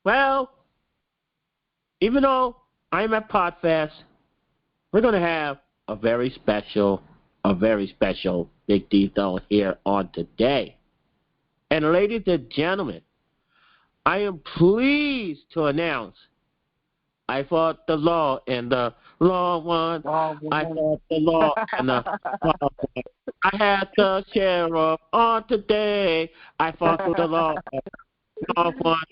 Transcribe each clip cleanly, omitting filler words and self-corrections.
Well, even though I'm at Podfest, we're going to have a very special Big D Zone here on today. And ladies and gentlemen, I am pleased to announce I fought the law and the law won. I fought the law and the law won. I had the sheriff on today. I fought the law and the law won.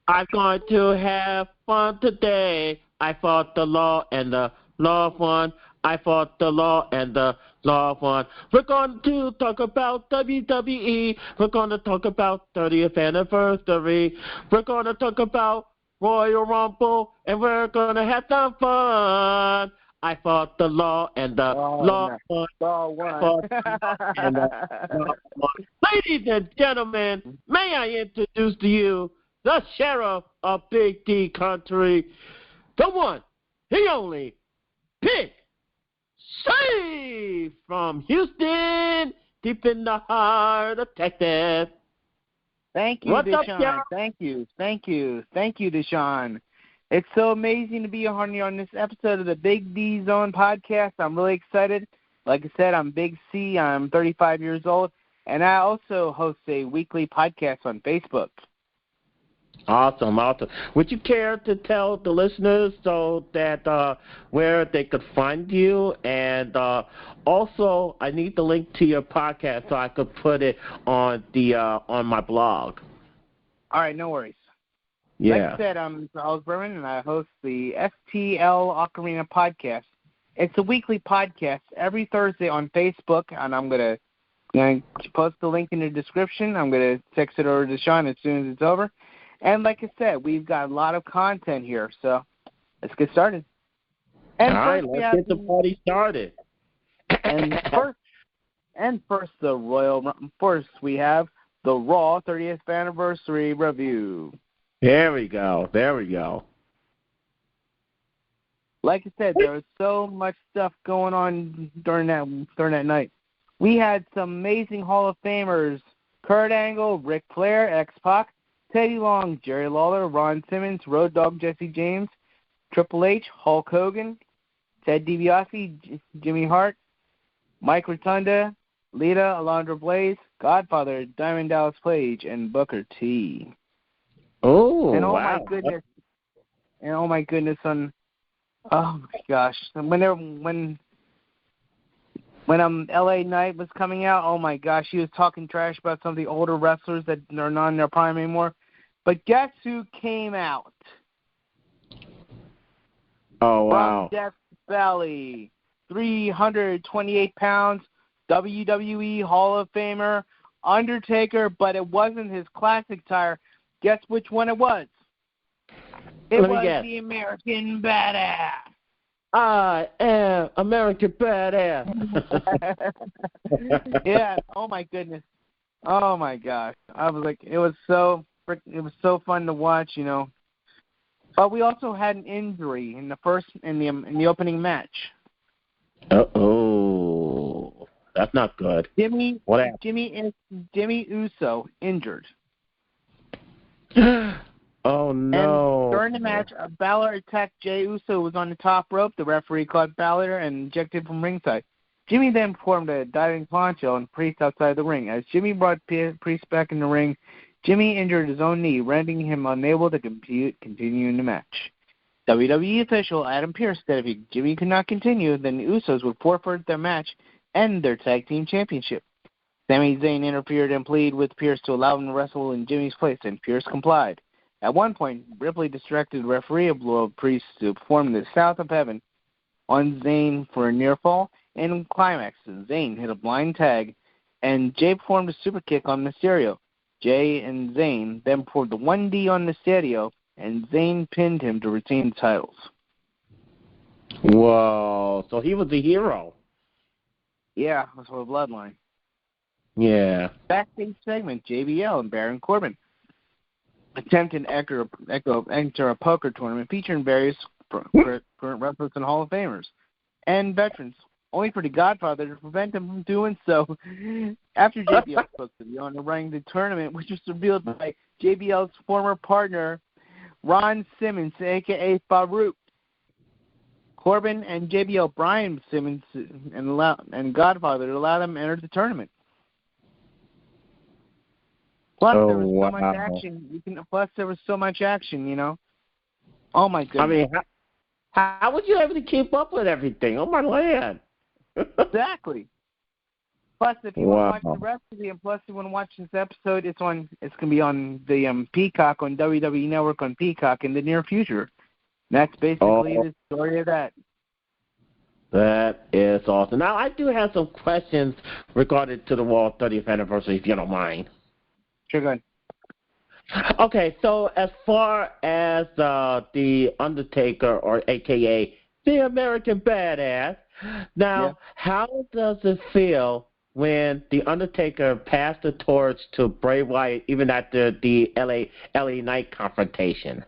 I'm going to have fun today. I fought the law and the law won. I fought the law and the law won. We're going to talk about WWE. We're going to talk about 30th anniversary. We're going to talk about Royal Rumble, and we're going to have some fun. I fought the law and the law won. And the law won. Ladies and gentlemen, may I introduce to you the sheriff of Big D Country, the one, the only, Big C from Houston, deep in the heart of Texas. Thank you, What's Deshaun. Up, Thank you, Deshaun. It's so amazing to be on this episode of the Big D Zone podcast. I'm really excited. Like I said, I'm Big C. I'm 35 years old, and I also host a weekly podcast on Facebook. Awesome. Would you care to tell the listeners so that where they could find you? And also, I need the link to your podcast so I could put it on the on my blog. All right, no worries. Yeah. Like I said, I'm Charles Berman, and I host the STL Ocarina podcast. It's a weekly podcast every Thursday on Facebook, and I'm going to post the link in the description. I'm going to text it over to Sean as soon as it's over. And like I said, we've got a lot of content here, so let's get started. And all right, let's get the party started. And first, we have the Raw 30th Anniversary Review. There we go. Like I said, there was so much stuff going on during that night. We had some amazing Hall of Famers: Kurt Angle, Ric Flair, X-Pac, Teddy Long, Jerry Lawler, Ron Simmons, Road Dogg Jesse James, Triple H, Hulk Hogan, Ted DiBiase, Jimmy Hart, Mike Rotunda, Lita, Alundra Blaze, Godfather, Diamond Dallas Page, and Booker T. Oh, and wow. My goodness, oh my gosh, when LA Knight was coming out, oh my gosh, he was talking trash about some of the older wrestlers that are not in their prime anymore. But guess who came out? Oh, wow. From Death Valley, 328 pounds, WWE Hall of Famer, Undertaker, but it wasn't his classic tire. Guess which one it was? It was the American Badass. I am American Badass. Yeah. Oh my goodness. Oh my gosh. I was like, it was so fun to watch, you know. But we also had an injury in the opening match. Uh-oh. That's not good. Jimmy Uso injured. Oh, no. And during the match, Balor attacked Jey Uso, who was on the top rope. The referee caught Balor and ejected from ringside. Jimmy then performed a diving poncho on Priest outside the ring. As Jimmy brought Priest back in the ring, Jimmy injured his own knee, rendering him unable to continue in the match. WWE official Adam Pearce said if Jimmy could not continue, then the Usos would forfeit their match and their tag team championship. Sami Zayn interfered and pleaded with Pearce to allow him to wrestle in Jimmy's place, and Pearce complied. At one point, Ripley distracted the referee and blew up Priest to perform the South of Heaven on Zayn for a near fall. And in climax, Zayn hit a blind tag, and Jay performed a super kick on Mysterio. Jay and Zayn then performed the 1D on Mysterio, and Zayn pinned him to retain the titles. Whoa, so he was the hero. Yeah, that's for the Bloodline. Yeah. Backstage segment, JBL and Baron Corbin attempted to enter a poker tournament featuring various current wrestlers and Hall of Famers and veterans. only for the Godfather to prevent him from doing so. After JBL spoke to the owner running the tournament, which was revealed by JBL's former partner, Ron Simmons, a.k.a. Farouk. Corbin and JBL Brian Simmons and Godfather to allow them to enter the tournament. Plus, there was so much action. Plus, there was so much action, you know. Oh, my goodness. I mean, how would you able to keep up with everything? Oh, my land. Exactly. Plus, if you want to watch the rest of it, and plus you want to watch this episode, it's going to be on the Peacock, on WWE Network on Peacock in the near future. That's basically the story of that. That is awesome. Now, I do have some questions regarding to the Raw 30th anniversary, if you don't mind. Sure, go ahead. Okay, so as far as the Undertaker, or a.k.a. the American Badass, now, how does it feel when the Undertaker passed the torch to Bray Wyatt, even after the LA Knight confrontation?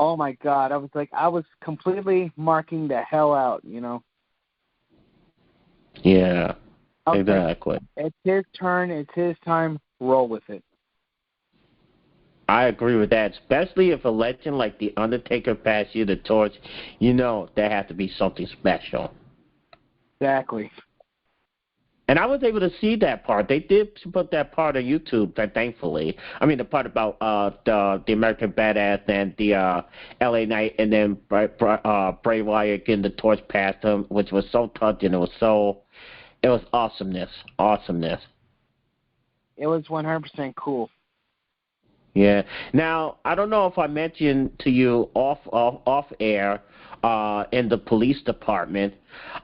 Oh, my God. I was completely marking the hell out, you know. Yeah, exactly. It's his turn. It's his time. Roll with it. I agree with that, especially if a legend like The Undertaker passed you the torch. You know there has to be something special. Exactly. And I was able to see that part. They did put that part on YouTube, thankfully. I mean, the part about the American Badass and the LA Knight, and then Bray Wyatt getting the torch past him, which was so touching. It was awesomeness. It was 100% cool. Yeah. Now, I don't know if I mentioned to you off air in the police department.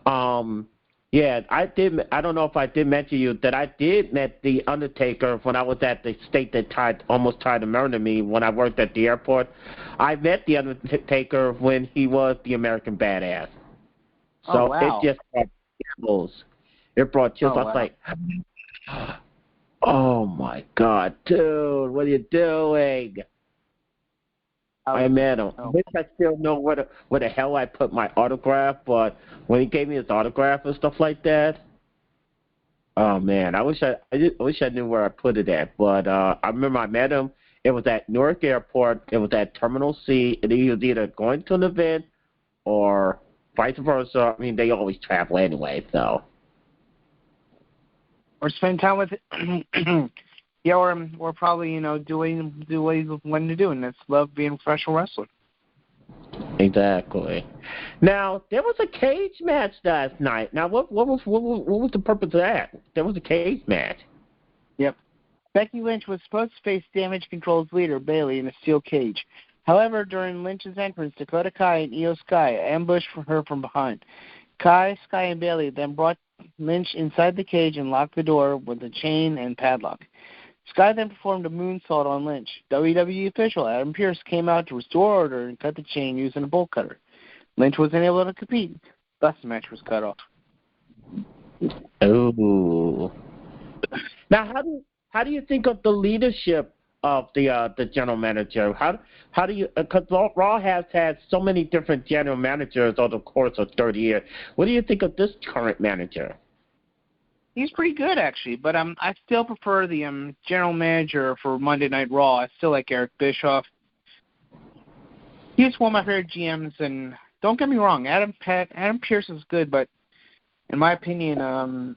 Yeah, I did. I don't know if I did mention to you that I did met the Undertaker when I was at the state that almost tried to murder me when I worked at the airport. I met the Undertaker when he was the American Badass. So wow. It just brought chills. It brought chills. I was like, oh my God, dude, what are you doing? I met him. I wish I still know where the hell I put my autograph, but when he gave me his autograph and stuff like that, oh man, I wish I knew where I put it at. But I remember I met him. It was at Newark Airport. It was at Terminal C. And he was either going to an event or vice versa. I mean, they always travel anyway, so. Or spend time with yeah, or probably, do what you want to do, and that's love being a professional wrestler. Exactly. Now, there was a cage match last night. Now, what was the purpose of that? There was a cage match. Yep. Becky Lynch was supposed to face Damage Control's leader, Bayley, in a steel cage. However, during Lynch's entrance, Dakota Kai and Io Sky ambushed her from behind. Kai, Sky, and Bayley then brought Lynch inside the cage and locked the door with a chain and padlock. Sky then performed a moonsault on Lynch. WWE official Adam Pearce came out to restore order and cut the chain using a bolt cutter. Lynch wasn't able to compete, thus the match was cut off. Oh. Now, how do you think of the leadership of the general manager? How do you? Because Raw has had so many different general managers over the course of 30 years. What do you think of this current manager? He's pretty good, actually, but I still prefer the general manager for Monday Night Raw. I still like Eric Bischoff. He's one of my favorite GMs, and don't get me wrong, Adam Pearce is good, but in my opinion,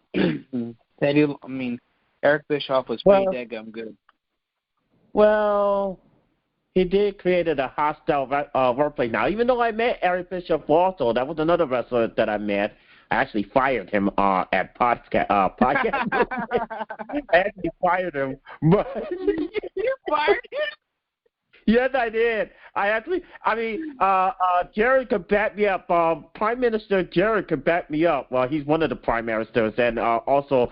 Eric Bischoff was pretty daggum good. Well, he did create a hostile workplace. Now, even though I met Eric Bischoff also, that was another wrestler that I met. I actually fired him at podcast. I actually fired him. But you fired him? Yes, I did. Jerry could back me up. Prime Minister Jerry could back me up. Well, he's one of the prime ministers, and also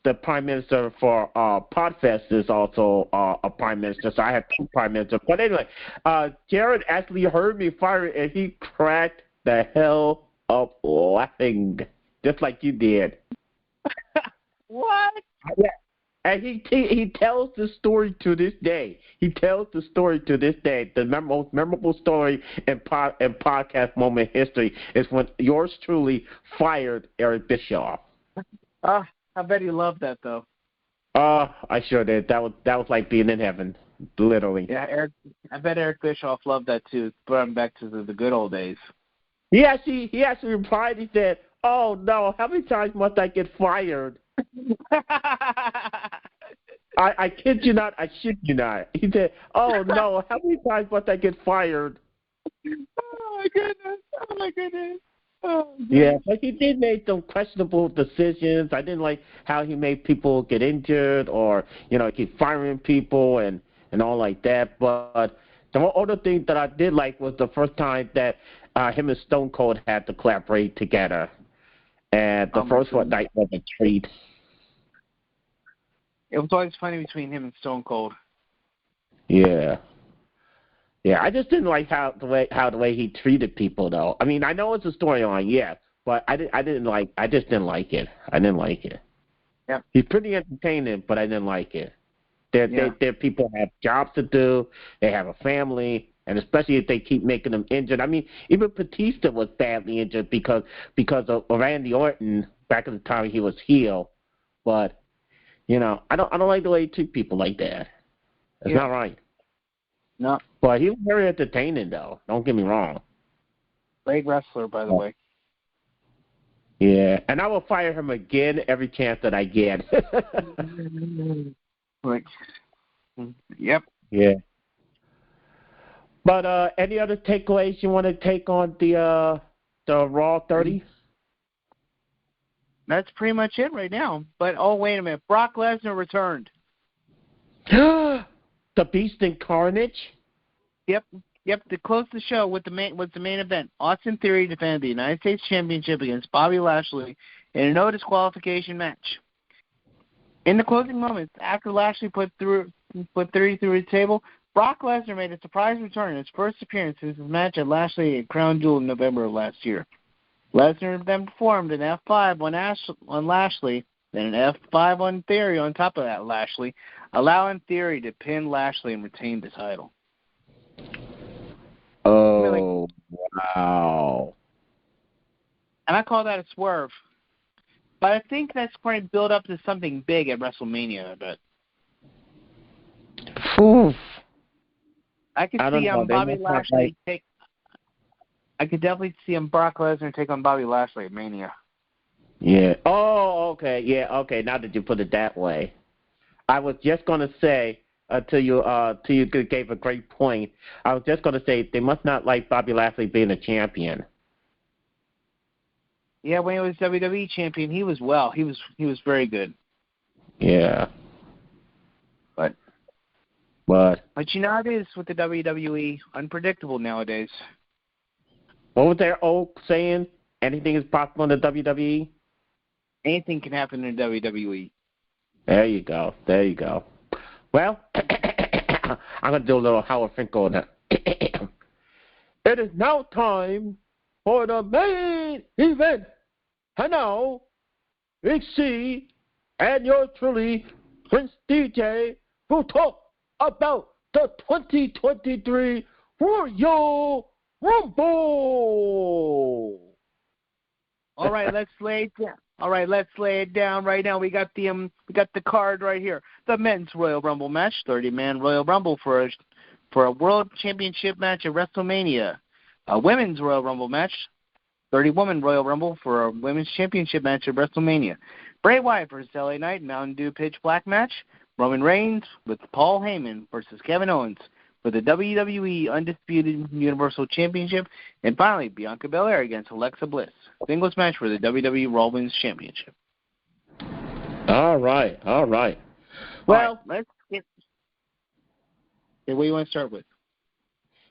the prime minister for Podfest is also a prime minister. So I have two prime ministers. But anyway, Jared actually heard me fire, and he cracked the hell up laughing, just like you did. What? Yeah. And he tells the story to this day. He tells the story to this day. The most memorable story in podcast moment history is when yours truly fired Eric Bischoff. I bet he loved that though. I sure did. That was like being in heaven, literally. Yeah, I bet Eric Bischoff loved that too. Brought him back to the good old days. He actually replied. He said, "Oh no, how many times must I get fired?" I kid you not. I shit you not. He said, "Oh no, how many times must I get fired?" Oh my goodness! Oh my goodness! Oh, yeah, but he did make some questionable decisions. I didn't like how he made people get injured, or keep firing people and all like that. But the other thing that I did like was the first time that him and Stone Cold had to collaborate together, and the first night was a treat. It was always funny between him and Stone Cold. Yeah. Yeah, I just didn't like how the way he treated people, though. I mean, I know it's a storyline, yeah, but I just didn't like it. I didn't like it. Yeah. He's pretty entertaining, but I didn't like it. Their people have jobs to do. They have a family, and especially if they keep making them injured. I mean, even Batista was badly injured because of Randy Orton back at the time he was heel. But I don't like the way he treat people like that. It's not right. No. But he was very entertaining, though. Don't get me wrong. Great wrestler, by the way. Yeah, and I will fire him again every chance that I get. Yep. Yeah. But any other takeaways you want to take on the Raw 30? That's pretty much it right now. But wait a minute, Brock Lesnar returned. The Beast Incarnate? Yep. To close the show with the main event, Austin Theory defended the United States Championship against Bobby Lashley in a no disqualification match. In the closing moments, after Lashley put Theory through the table, Brock Lesnar made a surprise return in his first appearance since his match at Lashley at Crown Jewel in November of last year. Lesnar then performed an F5 on Lashley, then an F5 on Theory on top of that Lashley, allowing Theory to pin Lashley and retain the title. Oh, wow. And I call that a swerve. But I think that's going to build up to something big at WrestleMania, I bet. Oof. I could see Bobby Lashley take... I could definitely see Brock Lesnar take on Bobby Lashley at Mania. Yeah. Oh, okay. Yeah, okay. Now that you put it that way. I was just going to say, till you gave a great point, I was just going to say they must not like Bobby Lashley being a champion. Yeah, when he was WWE champion, he was well. He was very good. Yeah. But you know how it is with the WWE, unpredictable nowadays. What was their old saying? Anything is possible in the WWE? Anything can happen in the WWE. There you go. Well, I'm going to do a little Howard Finkel now. It is now time for the main event. And now, Big C and yours truly, Prince DJ, will talk about the 2023 Royal Rumble. All right, let's lay it down. Right now. We got the card right here. The men's Royal Rumble match, 30-man Royal Rumble for a World Championship match at WrestleMania. A women's Royal Rumble match, 30-woman Royal Rumble for a women's championship match at WrestleMania. Bray Wyatt versus LA Knight, Mountain Dew Pitch Black match. Roman Reigns with Paul Heyman versus Kevin Owens for the WWE Undisputed Universal Championship. And finally, Bianca Belair against Alexa Bliss. Singles match for the WWE Raw Women's Championship. All right. Well, let's get... Okay, what do you want to start with?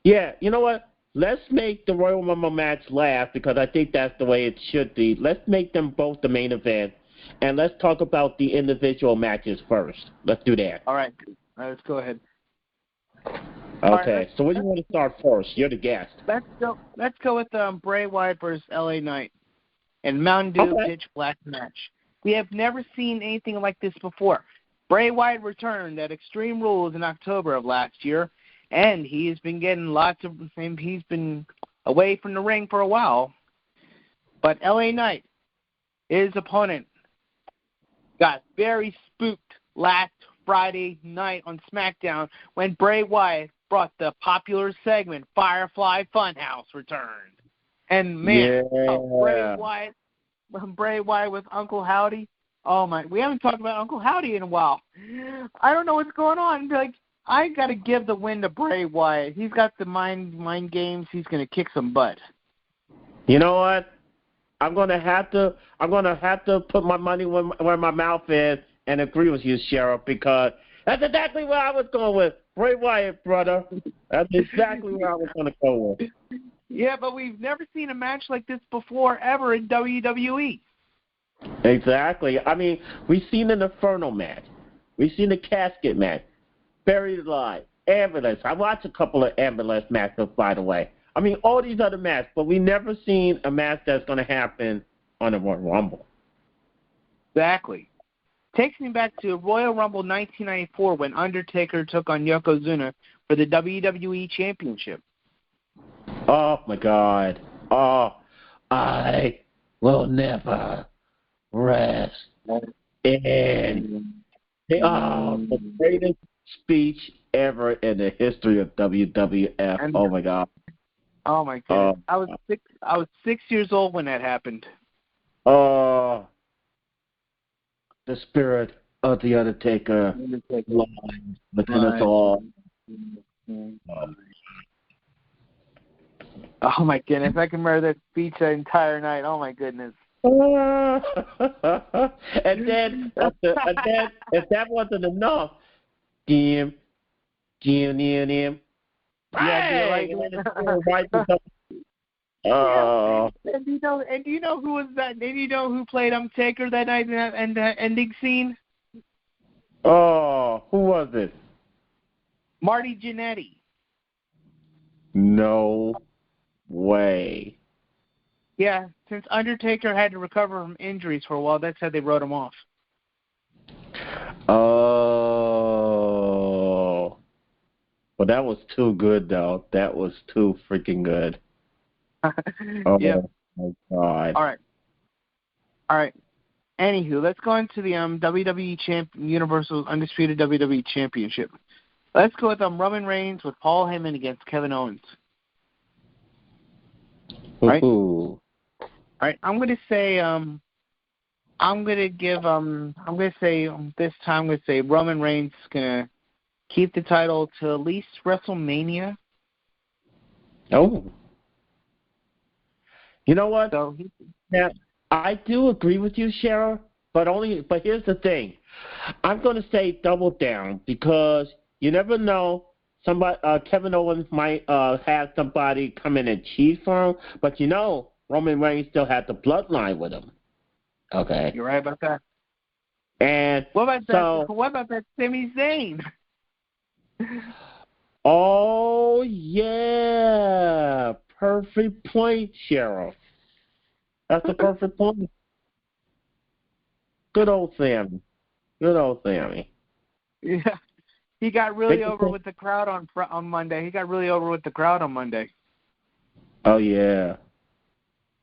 Yeah, you know what? Let's make the Royal Rumble match last because I think that's the way it should be. Let's make them both the main event, and let's talk about the individual matches first. Let's do that. All right, let's go ahead. Okay, right, so where do you want to start first? You're the guest. Let's go with Bray Wyatt versus LA Knight and Mountain Dew Pitch Black match. We have never seen anything like this before. Bray Wyatt returned at Extreme Rules in October of last year, and he's been he's been away from the ring for a while. But LA Knight, his opponent, got very spooked last Friday night on SmackDown when Bray Wyatt brought the popular segment Firefly Funhouse returned. And man, Bray Wyatt with Uncle Howdy. Oh my, we haven't talked about Uncle Howdy in a while. I don't know what's going on. Like, I got to give the win to Bray Wyatt. He's got the mind games. He's going to kick some butt. You know what? I'm gonna have to put my money where my mouth is and agree with you, Sheriff, because that's exactly where I was going with. Bray Wyatt, brother. That's exactly where I was going to go with. Yeah, but we've never seen a match like this before ever in WWE. Exactly. I mean, we've seen an Inferno match. We've seen a casket match. Buried Alive. Ambulance. I watched a couple of ambulance matches, by the way. I mean, all these other matches, but we never seen a match that's going to happen on a Royal Rumble. Exactly. Takes me back to Royal Rumble 1994 when Undertaker took on Yokozuna for the WWE Championship. Oh, my God. Oh, I will never rest in the greatest speech ever in the history of WWF. Oh, my God. Oh, my goodness. I was 6 years old when that happened. Oh. The spirit of the Undertaker lies within us all. Oh my goodness! I can remember that speech the entire night. Oh my goodness! And then, if that wasn't enough, bang! Oh. And do you know who was that? And you know who played Undertaker that night in the ending scene? Oh, who was it? Marty Jannetty. No way. Yeah, since Undertaker had to recover from injuries for a while, that's how they wrote him off. Oh. Well, that was too good, though. That was too freaking good. Oh, yeah. my God. All right. Anywho, let's go into the WWE Universal Undisputed WWE Championship. Let's go with Roman Reigns with Paul Heyman against Kevin Owens. Right? Ooh. All right. I'm gonna say Roman Reigns is gonna keep the title to at least WrestleMania. Oh. You know what? So now, I do agree with you, Cheryl, but here's the thing. I'm going to say double down because you never know. Kevin Owens might have somebody come in and cheat for him, but Roman Reigns still had the bloodline with him. Okay. You're right about that. And what about that Sami Zayn? Oh yeah. Perfect point, Cheryl. That's a perfect point. Good old Sammy. Yeah, he got really over with the crowd on Monday. Oh yeah,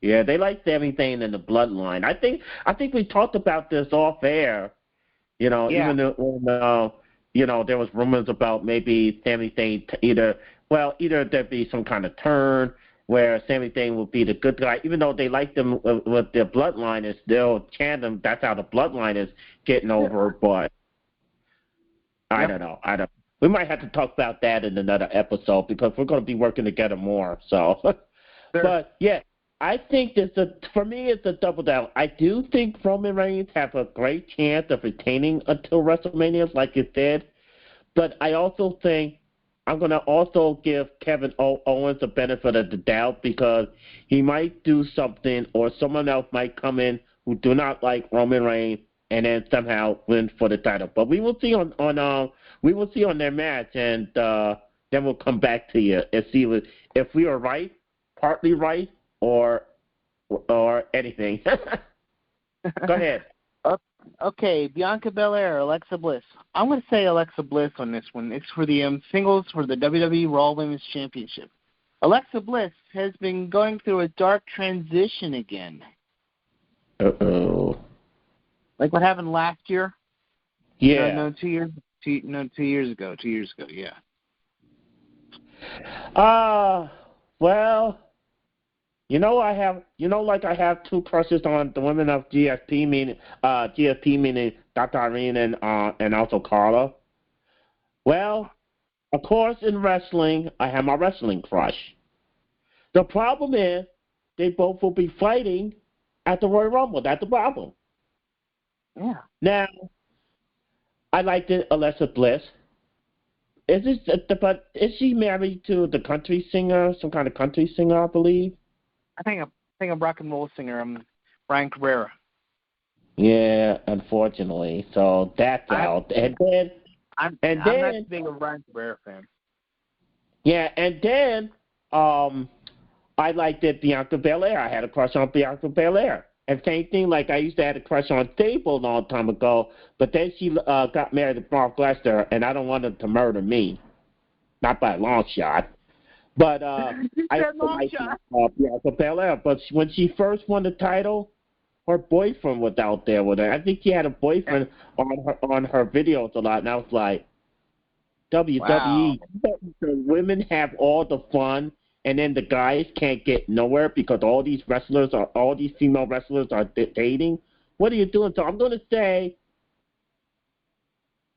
yeah. They like Sami Zayn in the bloodline. I think we talked about this off air. Yeah. Even when there was rumors about maybe Sami Zayn either there'd be some kind of turn where Sami Zayn would be the good guy, even though they like them with their bloodline is still chanting. That's how the bloodline is getting over. But I don't know. We might have to talk about that in another episode because we're going to be working together more. So, sure. But yeah, I think for me it's a double down. I do think Roman Reigns have a great chance of retaining until WrestleMania, like you said. But I also think I'm going to also give Kevin Owens the benefit of the doubt because he might do something or someone else might come in who do not like Roman Reigns and then somehow win for the title. But we will see on their match, and then we'll come back to you and see if we are right, partly right, or anything. Go ahead. Okay, Bianca Belair, Alexa Bliss. I'm going to say Alexa Bliss on this one. It's for the singles for the WWE Raw Women's Championship. Alexa Bliss has been going through a dark transition again. Uh-oh. Like what happened last year? Yeah. No, 2 years. 2 years ago. 2 years ago. Yeah. Well, I have two crushes on the women of GSP, meaning Dr. Irene and also Carla. Well, of course, in wrestling, I have my wrestling crush. The problem is they both will be fighting at the Royal Rumble. That's the problem. Yeah. Now, I liked it, Alexa Bliss. But is she married to the country singer, some kind of country singer, I believe? I think a rock and roll singer, Brian Cabrera. Yeah, unfortunately. So that's out. And then I'm not big a Brian Cabrera fan. Yeah, and then I liked it Bianca Belair. I had a crush on Bianca Belair. And same thing, like I used to have a crush on Sable a long time ago, but then she got married to Brock Lesnar, and I don't want her to murder me. Not by a long shot. But I liked Bianca Belair. But when she first won the title, her boyfriend was out there with her. I think she had a boyfriend on her videos a lot, and I was like, WWE, the women have all the fun, and then the guys can't get nowhere because all these female wrestlers are dating. What are you doing? So I'm going to say,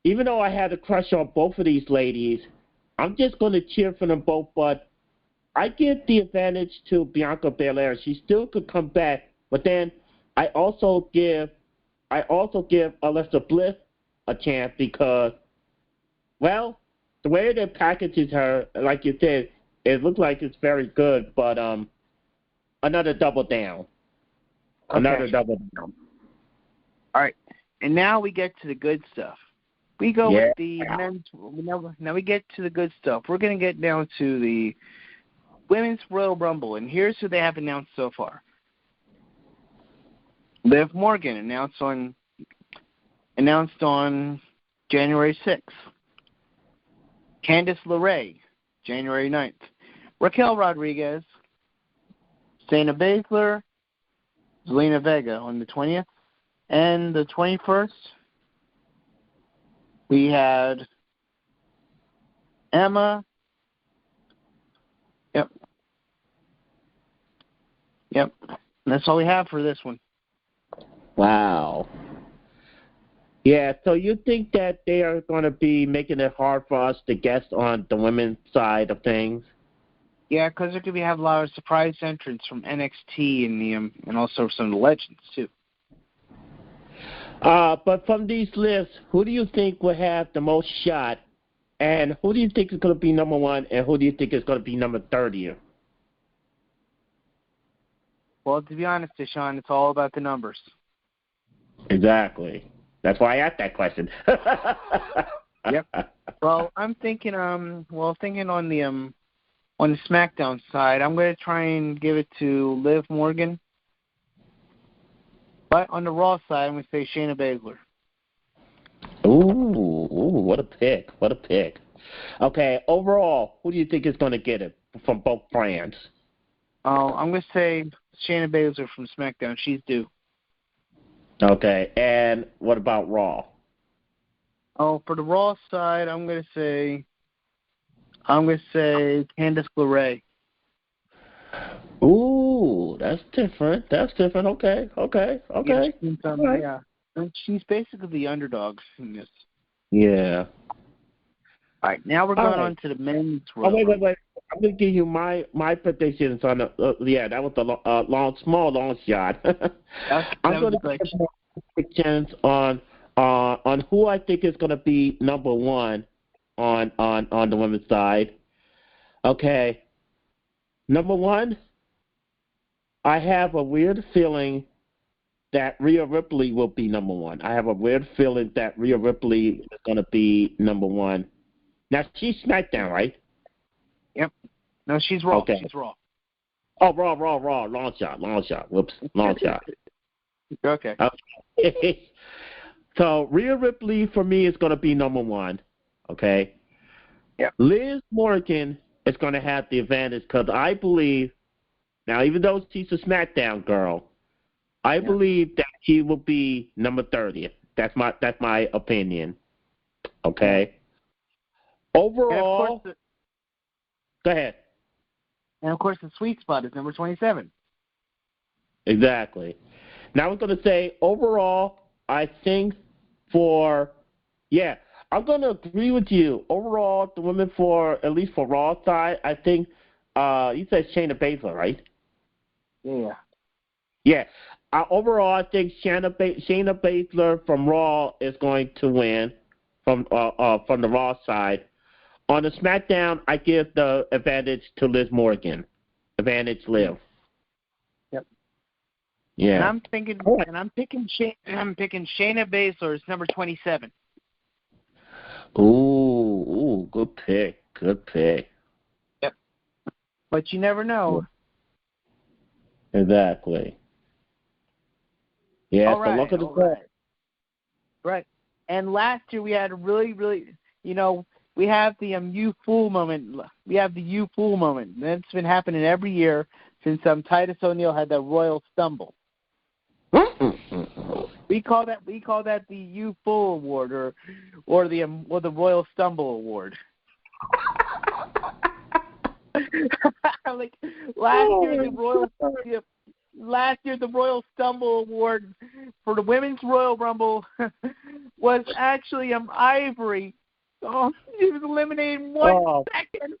even though I had a crush on both of these ladies, I'm just going to cheer for them both, but I give the advantage to Bianca Belair. She still could come back, but then I also give Alexa Bliss a chance because, well, the way they packages her, like you said, it looks like it's very good, but another double down. Okay. Another double down. All right. And now we get to the good stuff. We go with the men's. Now we get to the good stuff. We're going to get down to the Women's Royal Rumble, and here's who they have announced so far. Liv Morgan announced on January 6th. Candice LeRae, January 9th. Raquel Rodriguez, Shayna Baszler, Zelina Vega on the 20th. And the 21st, we had Emma. Yep. And that's all we have for this one. Wow. Yeah, so you think that they are going to be making it hard for us to guess on the women's side of things? Yeah, because they're going to have a lot of surprise entrants from NXT and also some of the legends, too. But from these lists, who do you think will have the most shot? And who do you think is going to be number one? And who do you think is going to be number 30? Well, to be honest, Deshaun, it's all about the numbers. Exactly. That's why I asked that question. Yep. Well, I'm thinking. Thinking on the SmackDown side, I'm going to try and give it to Liv Morgan. But on the Raw side, I'm going to say Shayna Baszler. Ooh, what a pick. What a pick. Okay, overall, who do you think is going to get it from both brands? Oh, I'm going to say Shayna Baszler from SmackDown. She's due. Okay, and what about Raw? Oh, for the Raw side, I'm going to say Candice LeRae. Ooh, that's different. Okay. Yeah. And she's basically the underdog in this. Yeah. All right, now we're going on to the men's Raw. Oh, wait. I'm going to give you my predictions on the that was a long shot. I'm going to give you my predictions on who I think is going to be number one on the women's side. Okay. Number one, I have a weird feeling that Rhea Ripley will be number one. I have a weird feeling that Rhea Ripley is going to be number one. Now, she's SmackDown, right? Yep. No, she's Raw. Okay. She's Raw. Oh, Raw. Long shot. Whoops, long shot. Okay. So Rhea Ripley for me is going to be number one. Okay. Yep. Liz Morgan is going to have the advantage because I believe now, even though she's a SmackDown girl, I believe that she will be number 30. That's my opinion. Okay. Overall, go ahead. And of course, the sweet spot is number 27. Exactly. Now I was going to say overall, I think I'm going to agree with you. Overall, the women at least for Raw side, I think you said Shayna Baszler, right? Yeah. Yeah. Overall, I think Shayna Baszler from Raw is going to win from the Raw side. On the SmackDown, I give the advantage to Liz Morgan. Advantage Liv. Yep. Yeah. And I'm picking Shayna Baszler as number 27. Ooh, good pick. Good pick. Yep. But you never know. Exactly. Yeah, right, so look at the Right. And last year we had a really, we have the you fool moment. We have the you fool moment. That's been happening every year since Titus O'Neil had that Royal Stumble. We call that the you fool award or the Royal Stumble award. Like last year the Royal Stumble award for the Women's Royal Rumble was actually Ivory. Oh, she was eliminated in 1 second.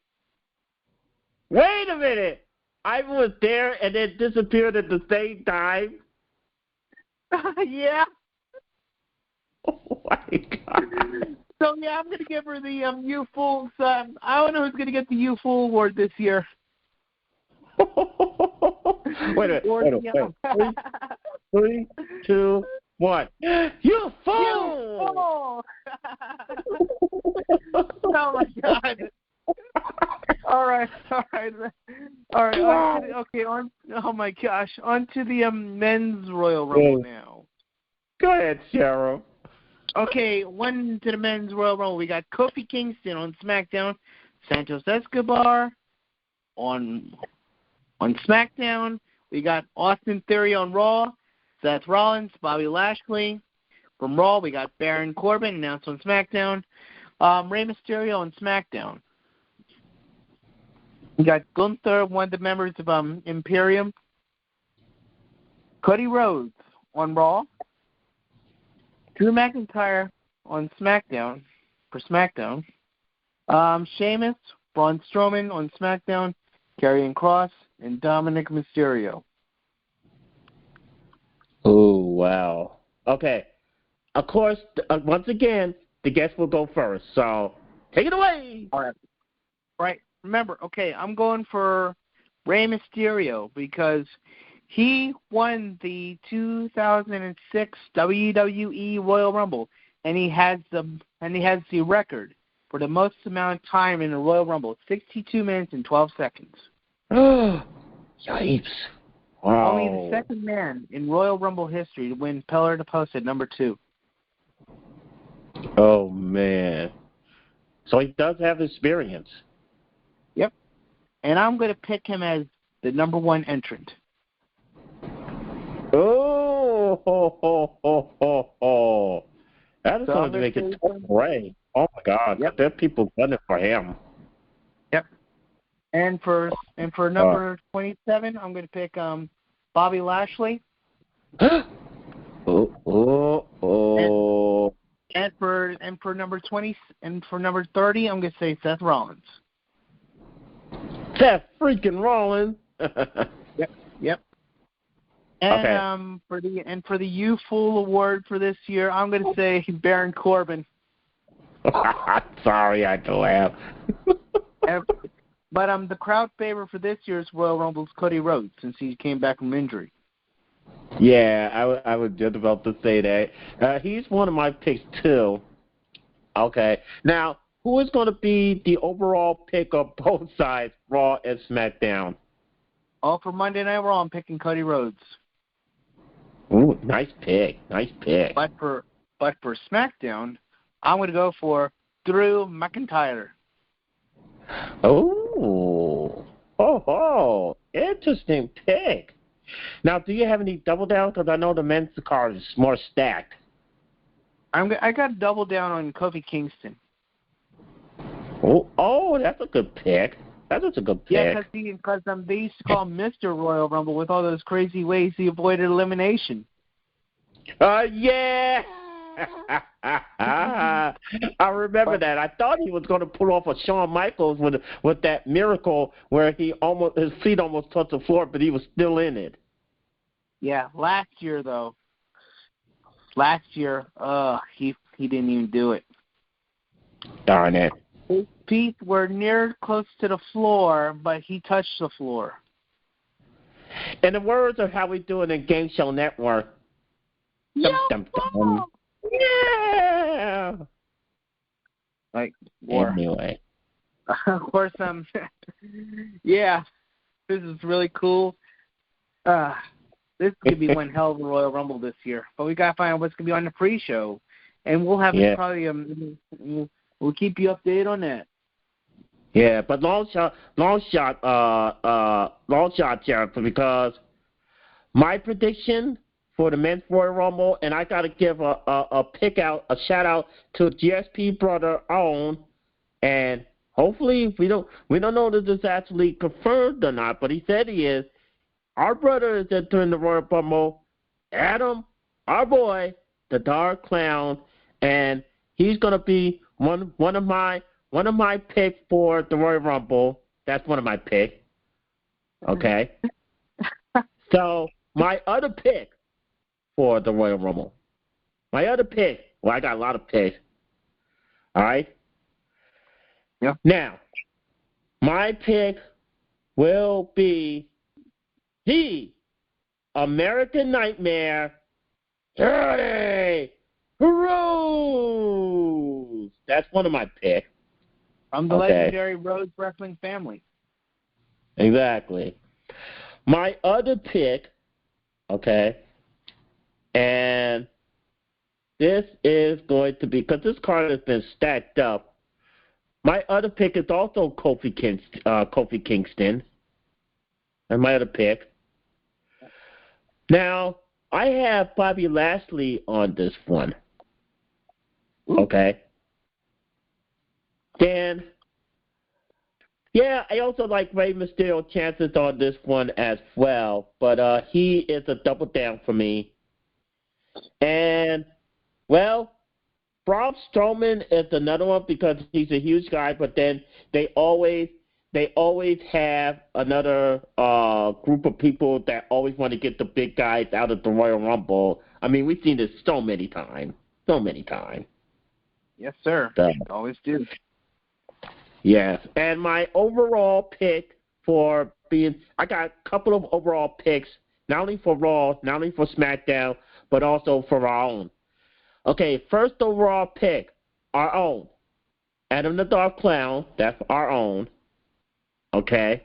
Wait a minute. Ivory was there and then disappeared at the same time? Yeah. Oh, my God. So, yeah, I'm going to give her the You Fools. I don't know who's going to get the You Fool award this year. Wait a minute. 3, 2, 1. You fool! Oh, my God. All right. Oh, my gosh. On to the men's Royal Rumble now. Go ahead, Cheryl. Okay, one to the men's Royal Rumble. We got Kofi Kingston on SmackDown, Santos Escobar on SmackDown. We got Austin Theory on Raw, Seth Rollins, Bobby Lashley. From Raw, we got Baron Corbin announced on SmackDown, Rey Mysterio on SmackDown. We got Gunther, one of the members of Imperium. Cody Rhodes on Raw. Drew McIntyre on SmackDown, for SmackDown. Sheamus, Braun Strowman on SmackDown, Karrion Kross, and Dominic Mysterio. Oh, wow. Okay. Of course, once again, the guest will go first. So, take it away. All right. Right. Remember, okay, I'm going for Rey Mysterio because he won the 2006 WWE Royal Rumble, and he has the record for the most amount of time in a Royal Rumble, 62 minutes and 12 seconds. Oh, yikes. Wow. Only the second man in Royal Rumble history to win pillar to post at number 2. Oh, man. So he does have experience. Yep. And I'm going to pick him as the number 1 entrant. Oh, that is going to make it tough, Ray. Oh, my God. Yep. There are people gunning for him. Yep. And for number 27, I'm going to pick Bobby Lashley. And for number 20 and for number 30, I'm going to say Seth Rollins. Seth freaking Rollins. Yep. And for the You Fool award for this year, I'm going to say Baron Corbin. Sorry, I had to laugh. But the crowd favorite for this year's Royal Rumble is Cody Rhodes since he came back from injury. Yeah, I was just about to say that. He's one of my picks too. Okay, now who is going to be the overall pick of both sides, Raw and SmackDown? All for Monday Night Raw, I'm picking Cody Rhodes. Ooh, nice pick. But for But for SmackDown, I'm going to go for Drew McIntyre. Oh, interesting pick. Now, do you have any double down? Because I know the men's card is more stacked. I got double down on Kofi Kingston. Oh, that's a good pick. That was a good pick. Yeah, because they used to call him Mr. Royal Rumble with all those crazy ways he avoided elimination. Yeah. I remember that. I thought he was going to pull off a Shawn Michaels with that miracle where his feet almost touched the floor, but he was still in it. Yeah, last year he didn't even do it. Darn it. His feet were near close to the floor, but he touched the floor. In the words of how we do it in Game Show Network. Dum. Yeah. Like war. Anyway. Of course, yeah, this is really cool. This could be one hell of a Royal Rumble this year, but we gotta find out what's gonna be on the pre-show, and we'll have it probably. We'll keep you updated on that. Yeah, but long shot, Jennifer, because my prediction for the men's Royal Rumble, and I got to give a shout out to GSP brother Owen, and hopefully we don't know if this is actually confirmed or not, but he said he is. Our brother is entering the Royal Rumble, Adam, our boy, the Dark Clown, and he's gonna be one of my picks for the Royal Rumble. That's one of my picks. Okay. So my other pick for the Royal Rumble. I got a lot of picks. All right? Yeah. Now, my pick will be the American Nightmare, Hardy Rose. That's one of my picks. From the legendary Rose Wrestling family. Exactly. My other pick, and this is going to be, because this card has been stacked up, my other pick is also Kofi Kingston. And my other pick. Now, I have Bobby Lashley on this one. Okay. Then, yeah, I also like Rey Mysterio chances on this one as well, but he is a double down for me. And, well, Braun Strowman is another one because he's a huge guy, but then they always have another group of people that always want to get the big guys out of the Royal Rumble. I mean, we've seen this so many times. Yes, sir. So, always do. Yes, and my overall pick I got a couple of overall picks, not only for Raw, not only for SmackDown, but also for our own. Okay, first overall pick, our own. Adam the Dark Clown, that's our own. Okay.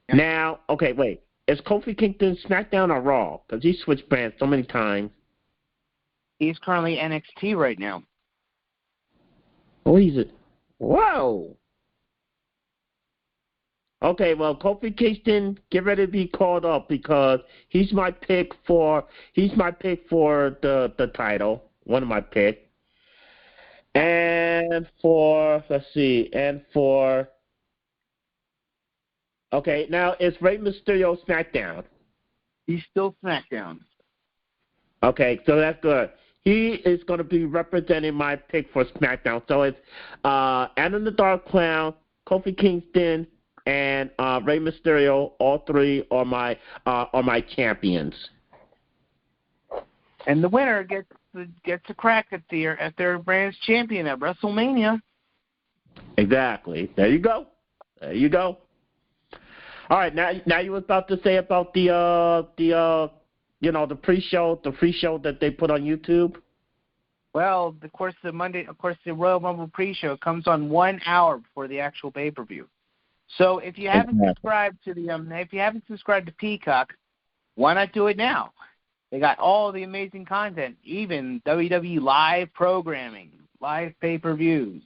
Yeah. Now, wait. Is Kofi Kingston SmackDown or Raw? Because he switched brands so many times. He's currently NXT right now. Oh, whoa. Okay, well, Kofi Kingston, get ready to be called up because he's my pick for the title. One of my picks. And okay, now it's Rey Mysterio SmackDown. He's still SmackDown. Okay, so that's good. He is going to be representing my pick for SmackDown. So it's Adam the Dark Clown, Kofi Kingston, and Rey Mysterio. All three are my champions. And the winner gets a crack at their brand's champion at WrestleMania. Exactly. There you go. All right, now you were about to say about the pre-show, the free show that they put on YouTube. Well, the Royal Rumble pre-show comes on 1 hour before the actual pay-per-view. So if you haven't subscribed to Peacock, why not do it now? They got all the amazing content, even WWE live programming, live pay-per-views.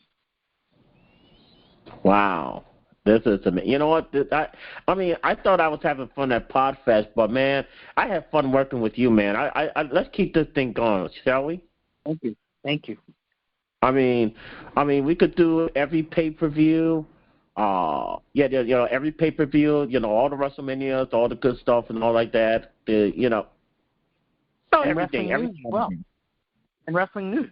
Wow. This is amazing. You know what? I mean, I thought I was having fun at Podfest, but, man, I had fun working with you, man. Let's keep this thing going, shall we? Thank you. Thank you. I mean, we could do every pay-per-view. Every pay-per-view, all the WrestleManias, all the good stuff and all like that. And everything. Wrestling news as well. And wrestling news.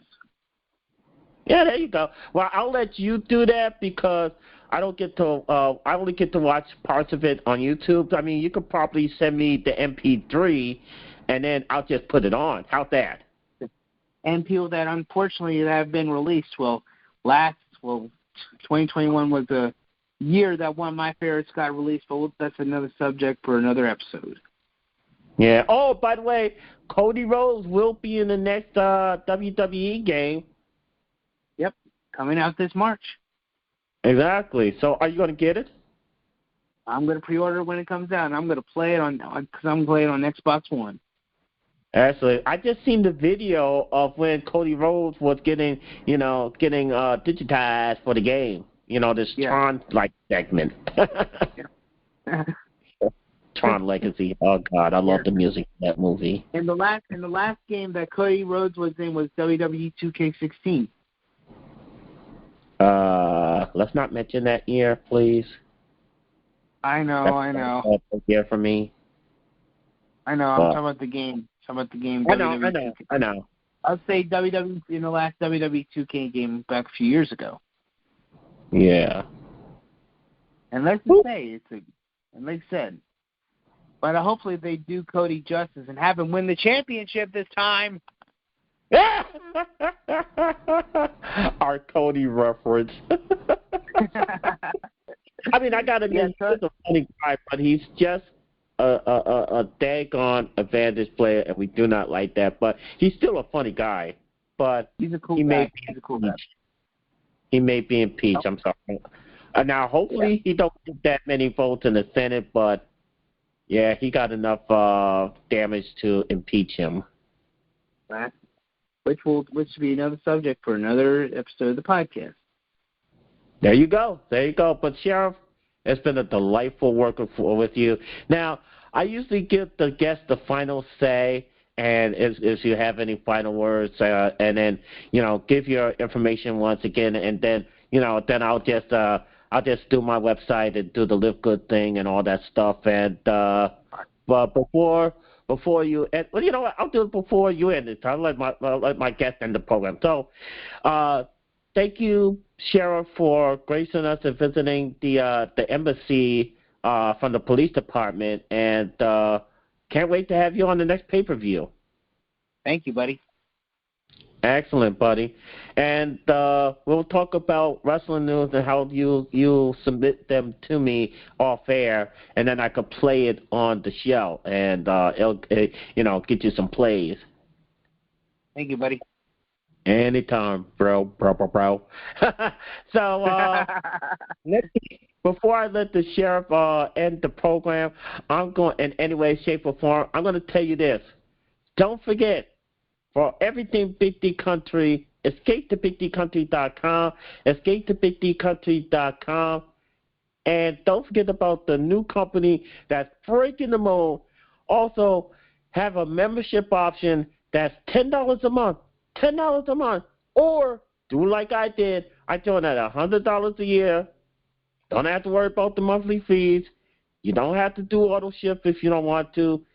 Yeah, there you go. Well, I'll let you do that because I don't get to. I only get to watch parts of it on YouTube. I mean, you could probably send me the MP3, and then I'll just put it on. How's that? And people that unfortunately have been released. 2021 was the year that one of my favorites got released, but that's another subject for another episode. Yeah. Oh, by the way, Cody Rhodes will be in the next WWE game. Yep, coming out this March. Exactly. So, are you going to get it? I'm going to pre-order when it comes out, and I'm going to play it because I'm playing on Xbox One. Actually, I just seen the video of when Cody Rhodes was getting digitized for the game. This Tron-like segment. Tron Legacy. Oh God, I love the music in that movie. And the last game that Cody Rhodes was in was WWE 2K16. Let's not mention that year, please. I know. That's a year for me. I know. I'm talking about the game. I know. I'll say WWE in the last WWE 2K game back a few years ago. Yeah. And let's just say and like I said, but hopefully they do Cody justice and have him win the championship this time. Our Cody reference. I mean, I gotta admit, he's a funny guy, but he's just a daggone advantage player, and we do not like that. But he's still a funny guy. But he's a cool guy. He's a cool guy. He may be impeached. I'm sorry. Now, hopefully, he don't get that many votes in the Senate, but yeah, he got enough damage to impeach him. Right. Which will be another subject for another episode of the podcast. There you go. But Sheriff, it's been a delightful working with you. Now, I usually give the guest the final say, and if you have any final words, and then give your information once again, and then then I'll just do my website and do the Live Good thing and all that stuff. And but before you, and well, you know what? I'll do it before you end it. I'll let my guest end the program. So, thank you, Sheriff, for gracing us and visiting the embassy from the police department, and can't wait to have you on the next pay-per-view. Thank you, buddy. Excellent, buddy. And we'll talk about wrestling news and how you submit them to me off air, and then I could play it on the show, and it'll get you some plays. Thank you, buddy. Anytime, bro. So before I let the sheriff end the program, I'm going, in any way, shape, or form, I'm going to tell you this. Don't forget, for everything Big D Country, escape to BigDCountry.com, escape to BigDCountry.com, and don't forget about the new company that's breaking the mold. Also, have a membership option that's $10 a month. $10 a month, or do like I did. I joined at $100 a year. Don't have to worry about the monthly fees. You don't have to do auto ship if you don't want to.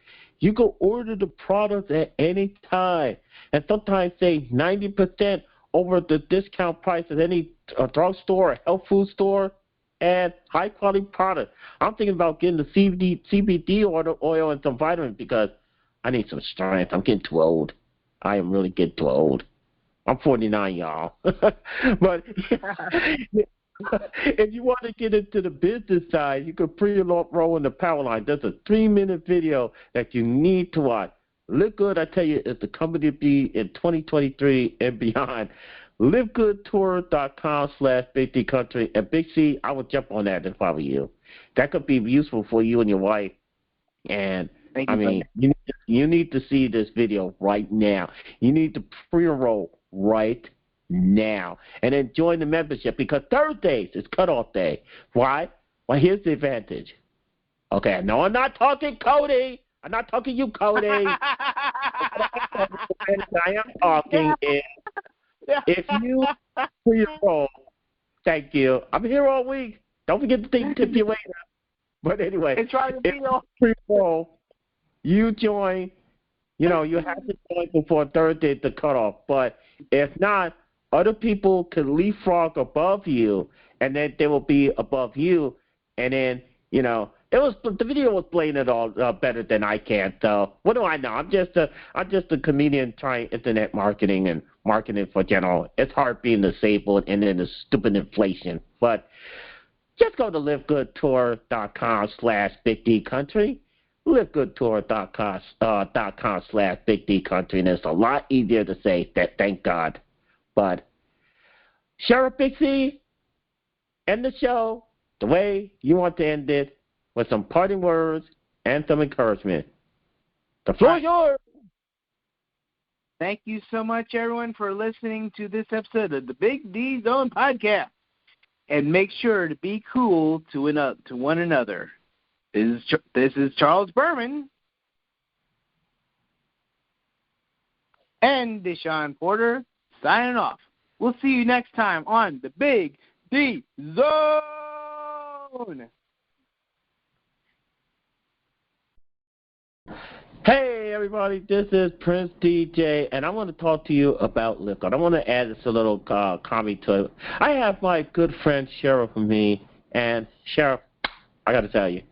You can order the product at any time, and sometimes save 90% over the discount price at any drugstore or health food store, and high quality product. I'm thinking about getting the CBD oil and some vitamins because I need some strength. I'm getting too old. I am really getting too old. I'm 49, y'all. But if you want to get into the business side, you can pre-roll in the power line. There's a 3-minute video that you need to watch. Live Good, I tell you, is the company to be in 2023 and beyond. LiveGoodTour.com/BigDCountry. And Big C, I would jump on that if I were you. That could be useful for you and your wife. And Thank I you, mean, you need to see this video right now. You need to pre-enroll right now. And then join the membership because Thursdays is cutoff day. Why? Well, here's the advantage. Okay, no, I'm not talking Cody. I'm not talking you, Cody. I am talking is if you pre-enroll, thank you. I'm here all week. Don't forget to tip your waiter. But anyway, if you pre-enroll, you join. You know, you have to join before Thursday the cutoff. But if not, other people can leapfrog above you, and then they will be above you. And then, you know, the video was playing it all better than I can. So what do I know? I'm just a comedian trying internet marketing and marketing for general. It's hard being disabled and then the stupid inflation. But just go to livegoodtour.com/BigDCountry. livegoodtour.com/BigDCountry, and it's a lot easier to say that, thank God. But Sheriff Big C, end the show the way you want to end it, with some parting words and some encouragement. The floor is yours. Thank you so much, everyone, for listening to this episode of the Big D Zone Podcast. And make sure to be cool to one another. This is Charles Berman and Deshaun Porter signing off. We'll see you next time on the Big D Zone. Hey, everybody, this is Prince DJ, and I want to talk to you about liquor. I want to add this a little comment to it. I have my good friend Sheriff with me, and Sheriff, I got to tell you,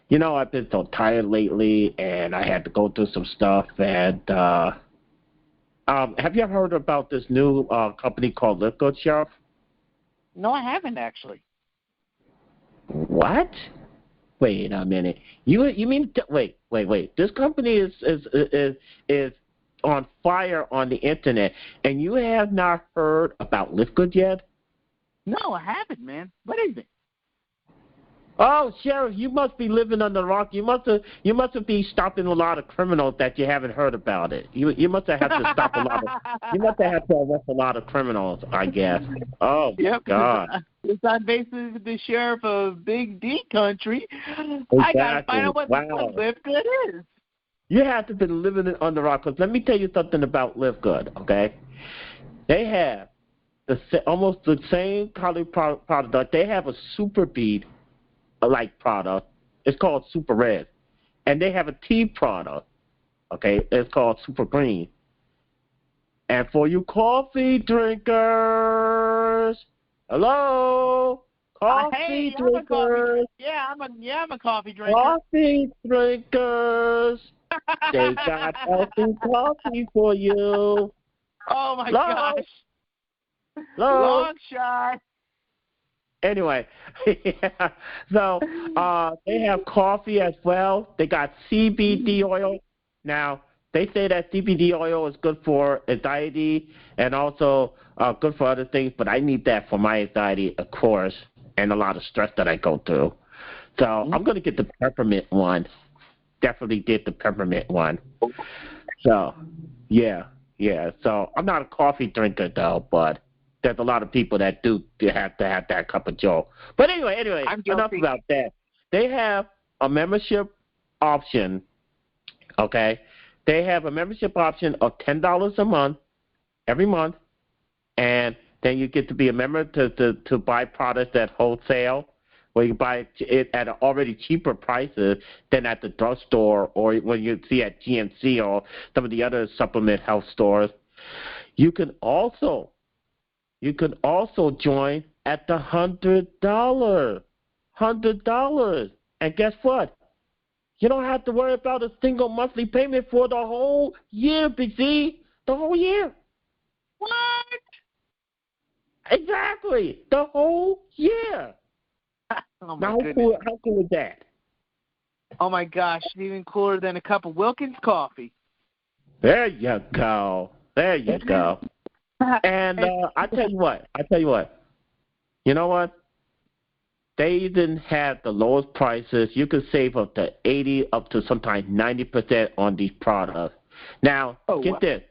you know, I've been so tired lately, and I had to go through some stuff, and have you ever heard about this new company called Liquor, Sheriff? No, I haven't, actually. What? Wait a minute. You mean wait? This company is on fire on the internet, and you have not heard about Liftgood yet? No, I haven't, man. What is it? Oh, Sheriff, you must be living under the rock. You must be stopping a lot of criminals that you haven't heard about it. You must have to stop a lot of. You must have to arrest a lot of criminals, I guess. Oh, yep. God. It's on basically the sheriff of Big D Country. Exactly. I gotta find out what Liftgood is. You have to be living under the rock. Because let me tell you something about Liftgood. Okay, they have almost the same kind of product. They have a super beat like product. It's called Super Red. And they have a tea product. Okay, it's called Super Green. And for you coffee drinkers, hello, coffee drinkers. I'm a coffee drinker. Coffee drinkers. They got healthy coffee for you. Oh my gosh. Hello. Long shot. Anyway, yeah. So they have coffee as well. They got CBD oil. Now, they say that CBD oil is good for anxiety and also good for other things, but I need that for my anxiety, of course, and a lot of stress that I go through. So I'm going to get the peppermint one. Definitely did the peppermint one. So, yeah. So I'm not a coffee drinker, though, but there's a lot of people that do have to have that cup of joe. But anyway, enough about that. They have a membership option, okay? They have a membership option of $10 a month, every month, and then you get to be a member to buy products at wholesale, where you buy it at already cheaper prices than at the drugstore or when you see at GNC or some of the other supplement health stores. You can also join at the $100. And guess what? You don't have to worry about a single monthly payment for the whole year, Big Z. The whole year. What? Exactly. The whole year. Oh my now, goodness. How cool is that? Oh my gosh, even cooler than a cup of Wilkins coffee. There you go. And I tell you what. You know what? they even have the lowest prices. You can save up to 80, up to sometimes 90% on these products. Now, get this.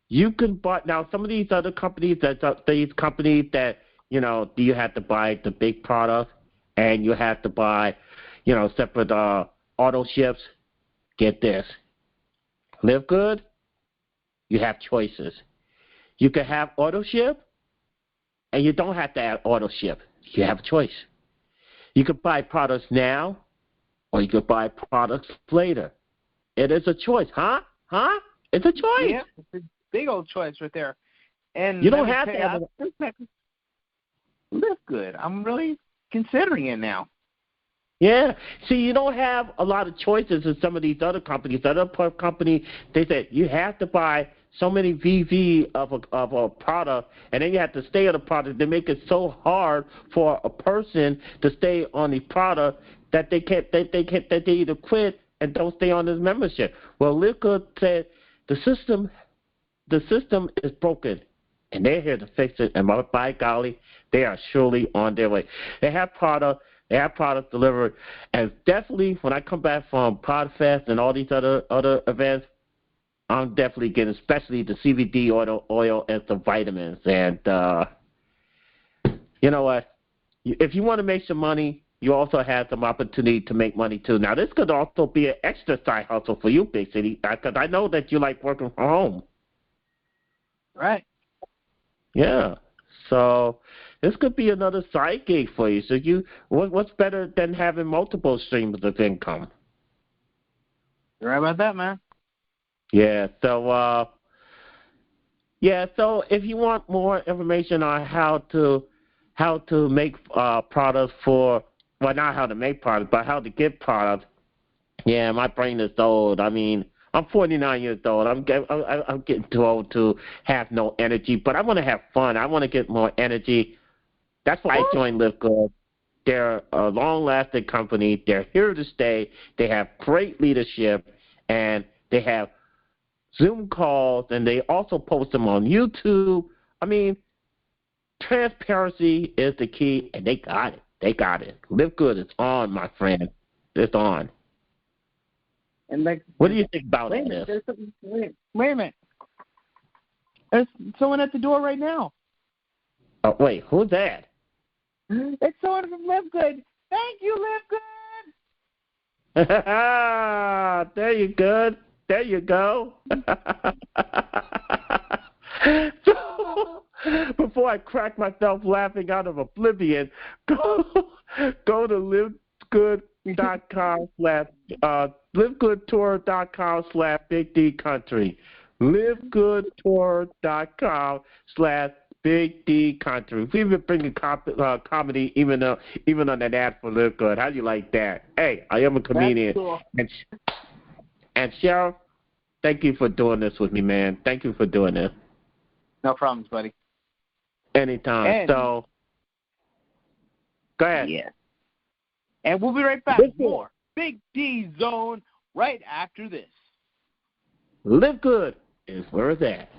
You can buy now. Some of these other companies that you have to buy the big product, and you have to buy, separate auto ships. Get this. Live Good. You have choices. You can have auto ship, and you don't have to add auto ship. You have a choice. You can buy products now, or you can buy products later. It is a choice, huh? It's a choice. Yeah, it's a big old choice right there. And you don't have to have Live Good. I'm really considering it now. Yeah. See, you don't have a lot of choices in some of these other companies. Other companies, they said you have to buy so many VV of a product, and then you have to stay on the product. They make it so hard for a person to stay on the product that they either quit and don't stay on this membership. Well, Live Good said the system is broken, and they're here to fix it. And by golly, they are surely on their way. They have product delivered, and definitely when I come back from PodFest and all these other events, I'm definitely getting, especially the CBD oil and some vitamins. And you know what? If you want to make some money, you also have some opportunity to make money too. Now, this could also be an extra side hustle for you, Big City, because I know that you like working from home. Right. Yeah. So this could be another side gig for you. So what's better than having multiple streams of income? You're right about that, man. Yeah. So so if you want more information on how to make products not how to make products, but how to get products. Yeah, my brain is old. I mean, I'm 49 years old. I'm getting too old to have no energy, but I want to have fun. I want to get more energy. That's why I joined Live Good. They're a long-lasting company. They're here to stay. They have great leadership, and they have Zoom calls, and they also post them on YouTube. I mean, transparency is the key, and they got it. Live Good is on, my friend. It's on. And what do you think about this? Wait a minute. There's someone at the door right now. Oh, wait, who's that? It's someone from Live Good. Thank you, Live Good. There you go. So, before I crack myself laughing out of oblivion, go to livegood.com livegoodtour.com/Big D Country. livegoodtour.com/Big D Country. We've been bringing comedy even on that ad for Live Good. How do you like that? Hey, I am a comedian. Cool. And Cheryl, thank you for doing this with me, man. Thank you for doing this. No problems, buddy. Anytime. So, go ahead. Yeah. And we'll be right back. More Big D Zone right after this. Live Good is where it's at.